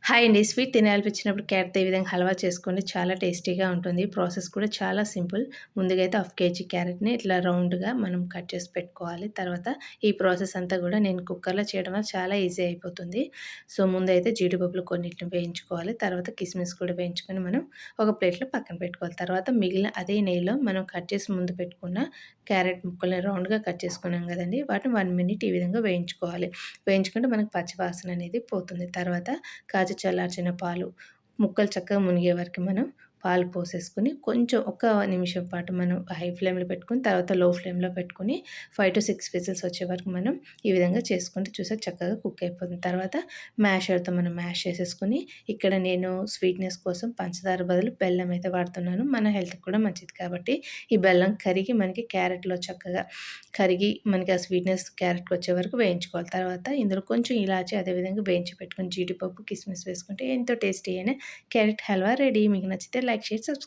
Hi అండి. Sweet తినాలనిపించినప్పుడు క్యారెట్‌తో ఈ విధంగా హల్వా చేసుకోండి. చాలా టేస్టీగా ఉంటుంది. ప్రాసెస్ కూడా చాలా సింపుల్. ముందుగా అయితే హాఫ్ కేజీ క్యారెట్‌ని ఇట్లా రౌండ్‌గా మనం కట్ చేసి పెట్టుకోవాలి. తర్వాత ఈ ప్రాసెస్ అంతా కూడా నేను కుక్కర్‌లో చేయడం వల్ల చాలా ఈజీ అయిపోతుంది. సో, ముందైతే జీడిపప్పులు కొన్నిటిని వేయించుకోవాలి. తర్వాత కిస్మిస్ కూడా వేయించుకొని మనం ఒక ప్లేట్‌లో పక్కన పెట్టుకోవాలి. తర్వాత మిగిలిన అదే నెయ్యిలో మనం కట్ చేసి ముందు పెట్టుకున్న క్యారెట్ ముక్కల్ని రౌండ్‌గా కట్ చేసుకున్నాం కదండీ! వాటిని 1 మినిట్ ఈ విధంగా వేయించుకోవాలి. వేయించుకుంటే మనకు పచ్చి వాసన అనేది పోతుంది. తర్వాత కాచి చల్లార్చిన పాలు ముక్కలు చక్కగా మునిగే వరకు మనం పాలు పోసేసుకొని కొంచెం ఒక నిమిషం పాటు మనం హై ఫ్లేమ్‌లో పెట్టుకొని తర్వాత లో ఫ్లేమ్‌లో పెట్టుకొని 5-6 విజిల్స్ వచ్చే వరకు మనం ఈ విధంగా చేసుకుంటే చూసారా చక్కగా కుక్ అయిపోతుంది. తర్వాత మ్యాషర్‌తో మనం మ్యాష్ చేసేసుకొని ఇక్కడ నేను స్వీట్‌నెస్ కోసం పంచదార బదులు బెల్లం అయితే వాడుతున్నాను. మన హెల్త్‌కి కూడా మంచిది కాబట్టి ఈ బెల్లం కరిగి మనకి క్యారెట్‌లో చక్కగా కరిగి మనకి ఆ స్వీట్‌నెస్ క్యారెట్‌కి వచ్చే వరకు వేయించుకోవాలి. తర్వాత ఇందులో కొంచెం ఇలాచి అదేవిధంగా వేయించి పెట్టుకొని జీడిపప్పు, కిస్మిస్ వేసుకుంటే ఎంతో టేస్టీ అయిన క్యారెట్ హల్వా రెడీ. మీకు నచ్చితే లైక్, షేర్, సబ్స్క్రైబ్.